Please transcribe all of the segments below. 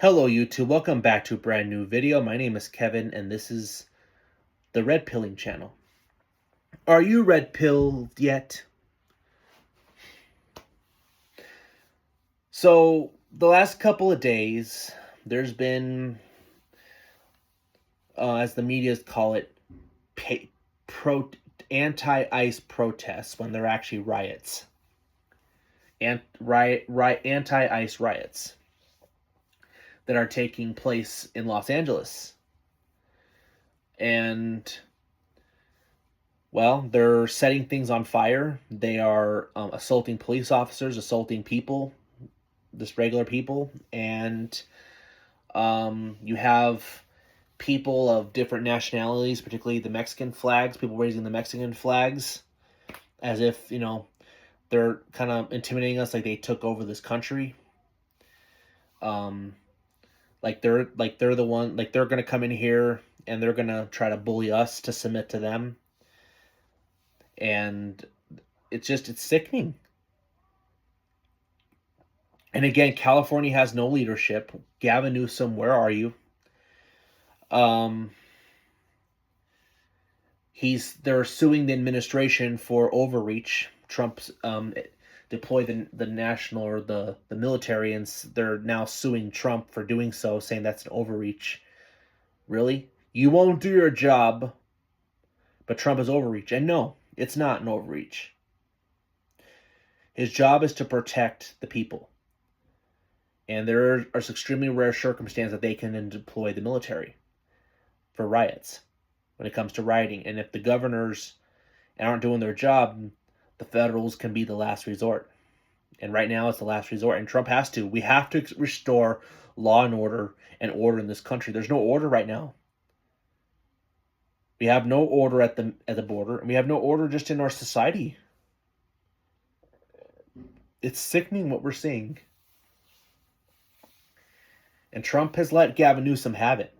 Hello YouTube, welcome back to a brand new video. My name is Kevin and this is the Red Pilling channel. Are you red pilled yet? So the last couple of days, there's been, as the medias call it, anti-ICE protests when they're actually riots. Anti-ICE riots that are taking place in Los Angeles. And, well, they're setting things on fire. They are assaulting police officers, assaulting people, just regular people. And you have people of different nationalities, particularly the Mexican flags, people raising the Mexican flags as if, they're kind of intimidating us, like they took over this country. Like they're the one, like they're going to come in here and they're going to try to bully us to submit to them. And it's sickening. And again, California has no leadership. Gavin Newsom, where are you? They're suing the administration for overreach. Trump's deployed the national or the military, and they're now suing Trump for doing so, saying that's an overreach. Really? You won't do your job, but Trump is overreach. And no, it's not an overreach. His job is to protect the people. And there are extremely rare circumstances that they can deploy the military for riots when it comes to rioting. And if the governors aren't doing their job, the federals can be the last resort. And right now it's the last resort. And Trump has to. We have to restore law and order in this country. There's no order right now. We have no order at the border, and we have no order just in our society. It's sickening what we're seeing. And Trump has let Gavin Newsom have it.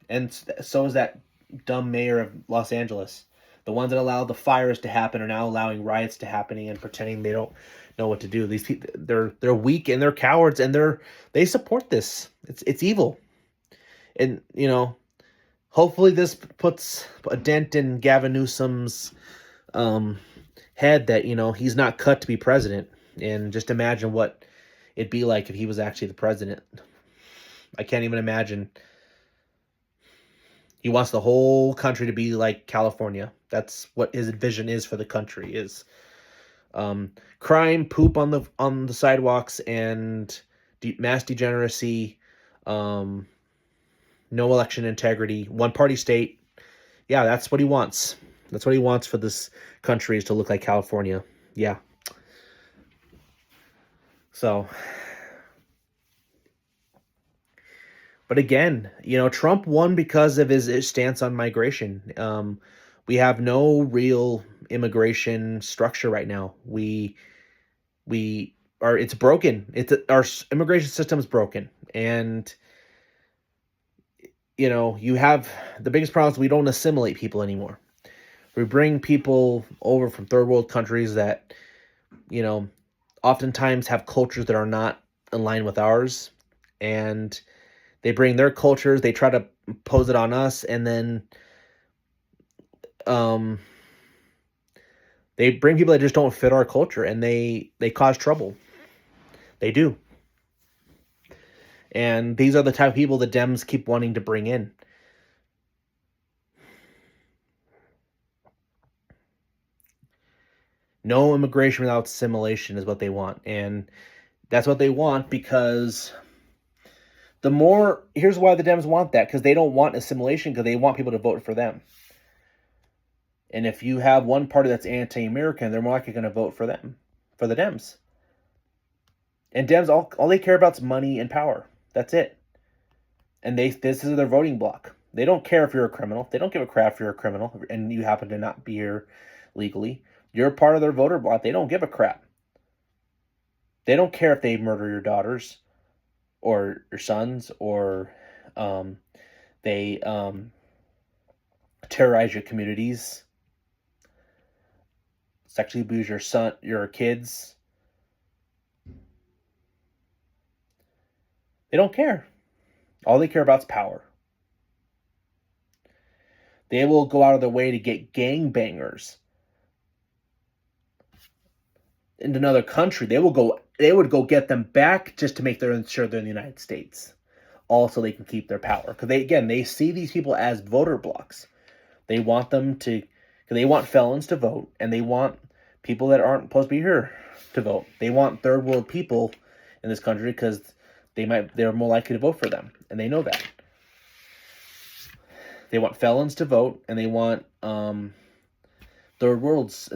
And so is that dumb mayor of Los Angeles. The ones that allowed the fires to happen are now allowing riots to happen and pretending they don't know what to do. These people, they're weak and they're cowards, and they support this. It's evil. And hopefully this puts a dent in Gavin Newsom's head that he's not cut to be president. And just imagine what it'd be like if he was actually the president. I can't even imagine. He wants the whole country to be like California. That's what his vision is for the country, is crime, poop on the sidewalks, and mass degeneracy, no election integrity, one-party state. Yeah, that's what he wants. That's what he wants for this country, is to look like California. Yeah. So... But again, Trump won because of his stance on migration. We have no real immigration structure right now. It's broken. Our immigration system is broken. And, you have the biggest problem is we don't assimilate people anymore. We bring people over from third world countries that, oftentimes have cultures that are not in line with ours. And they bring their cultures, they try to impose it on us, and then they bring people that just don't fit our culture, and they cause trouble. They do. And these are the type of people the Dems keep wanting to bring in. No immigration without assimilation is what they want. And that's what they want because... here's why the Dems want that, because they don't want assimilation, because they want people to vote for them. And if you have one party that's anti-American, they're more likely going to vote for them, for the Dems. And Dems, all they care about is money and power. That's it. And this is their voting block. They don't care if you're a criminal. They don't give a crap if you're a criminal and you happen to not be here legally. You're part of their voter block. They don't give a crap. They don't care if they murder your daughters or your sons, or they terrorize your communities, sexually abuse your kids. They don't care. All they care about is power. They will go out of their way to get gangbangers in another country. They would go get them back just to make sure they're in the United States. Also, they can keep their power. Because they see these people as voter blocks. They want them to, because they want felons to vote, and they want people that aren't supposed to be here to vote. They want third world people in this country because they're more likely to vote for them, and they know that. They want felons to vote, and they want as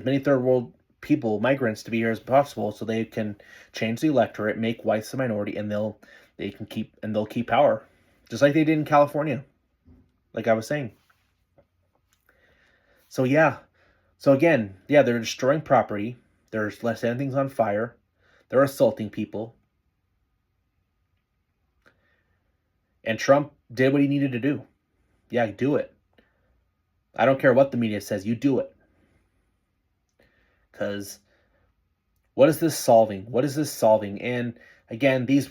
many third world people, migrants, to be here as possible, so they can change the electorate, make whites the minority, and they'll keep power, just like they did in California, like I was saying. So yeah, so again, yeah, they're destroying property. They're setting things on fire. They're assaulting people. And Trump did what he needed to do. Yeah, do it. I don't care what the media says. You do it. Because what is this solving? What is this solving? And again, these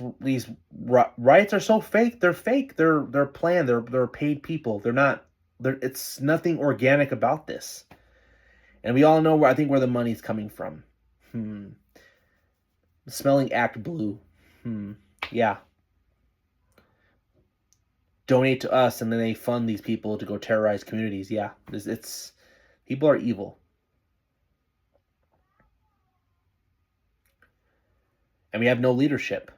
riots are so fake. They're fake. They're planned. They're paid people. They're not. It's nothing organic about this. And we all know where the money's coming from. Smelling Act Blue. Yeah. Donate to us, and then they fund these people to go terrorize communities. Yeah, it's people are evil. And we have no leadership.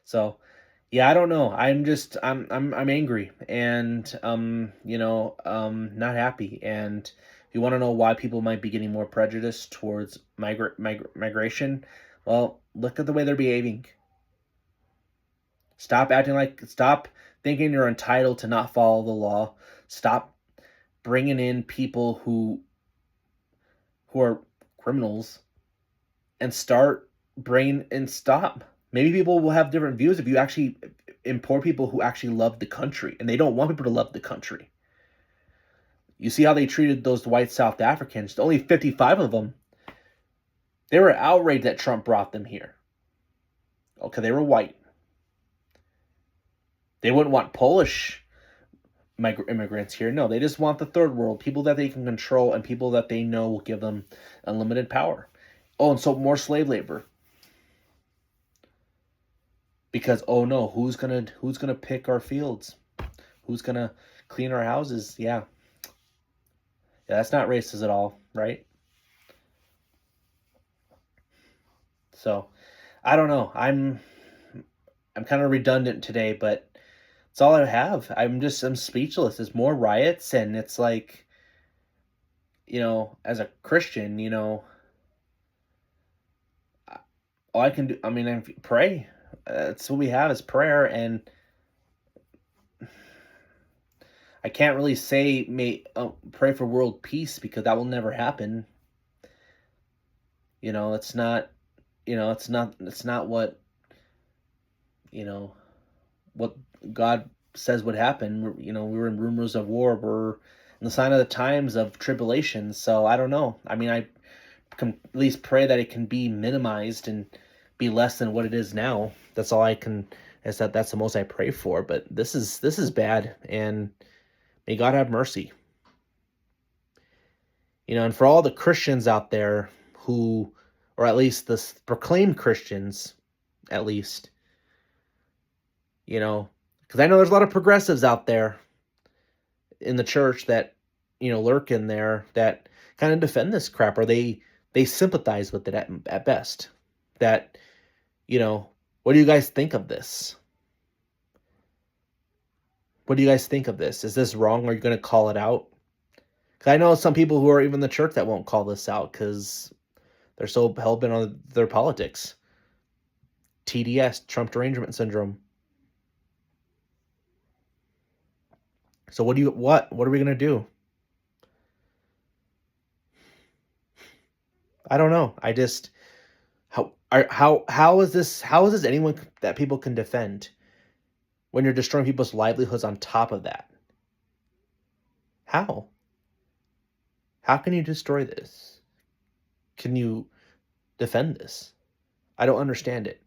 So, yeah, I don't know. I'm angry, and not happy. And if you want to know why people might be getting more prejudiced towards migration, well, look at the way they're behaving. Stop thinking you're entitled to not follow the law. Stop bringing in people who are criminals, and stop. Maybe people will have different views if you actually import people who actually love the country, and they don't want people to love the country. You see how they treated those white South Africans. Only 55 of them. They were outraged that Trump brought them here. Okay, they were white. They wouldn't want Polish immigrants here. No, they just want the third world, people that they can control and people that they know will give them unlimited power. Oh, and so more slave labor. Because oh no, who's gonna pick our fields? Who's gonna clean our houses? Yeah, that's not racist at all, right? So, I don't know. I'm kind of redundant today, but it's all I have. I'm speechless. There's more riots, and it's like, as a Christian, all I can do. I mean, I pray. That's what we have is prayer, and I can't really say pray for world peace because that will never happen. It's not. It's not what. What God says would happen. We're in rumors of war. We're in the sign of the times of tribulation. So I don't know. I mean, I can at least pray that it can be minimized and be less than what it is now. That's all I can. That's the most I pray for. But this is bad, and may God have mercy. And for all the Christians out there who, or at least the proclaimed Christians, at least, because I know there's a lot of progressives out there in the church that, lurk in there that kind of defend this crap, or they sympathize with it at best. That, what do you guys think of this? What do you guys think of this? Is this wrong? Are you going to call it out? Because I know some people who are even in the church that won't call this out because they're so hell-bent on their politics. TDS, Trump Derangement Syndrome. So what are we going to do? I don't know. I just how is this anyone that people can defend when you're destroying people's livelihoods on top of that? How can you destroy this? can you defend this? I don't understand it.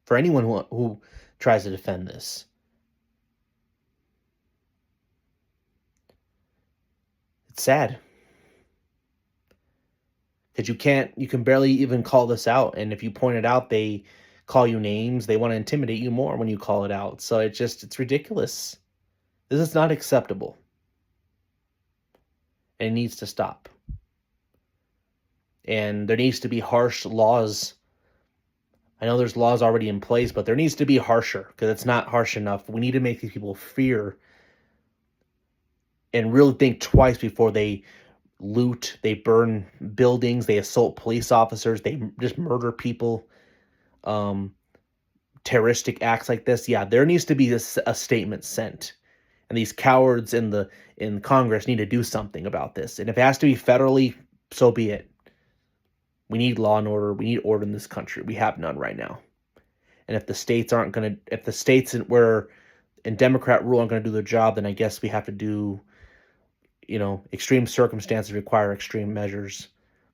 For anyone who tries to defend this, it's sad because you can barely even call this out. And if you point it out, they call you names. They want to intimidate you more when you call it out. So it's ridiculous. This is not acceptable. And it needs to stop. And there needs to be harsh laws. I know there's laws already in place, but there needs to be harsher because it's not harsh enough. We need to make these people fear and really think twice before they loot, they burn buildings, they assault police officers, they just murder people. Terroristic acts like this. Yeah, there needs to be a statement sent, and these cowards in Congress need to do something about this. And if it has to be federally, so be it. We need law and order. We need order in this country. We have none right now. And if the states if the states where in Democrat rule aren't going to do their job, then I guess we have to do, extreme circumstances require extreme measures.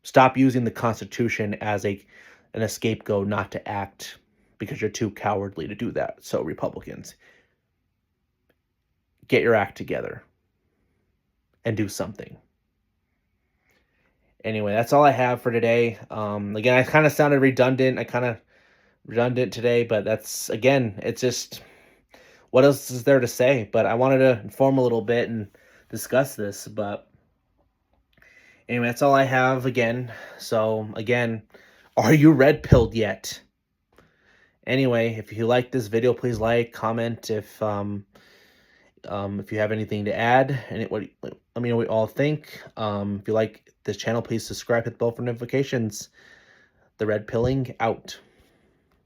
Stop using the Constitution as an scapegoat not to act because you're too cowardly to do that. So Republicans, get your act together and do something. Anyway, that's all I have for today. Again, I kind of sounded redundant. Today, but it's just, what else is there to say? But I wanted to inform a little bit and discuss this. But anyway, that's all I have again. So again, are you red pilled yet? Anyway, if you like this video, please like, comment if you have anything to add, and let me know what you all think. If you like this channel, please subscribe, hit the bell for notifications. The red pilling out.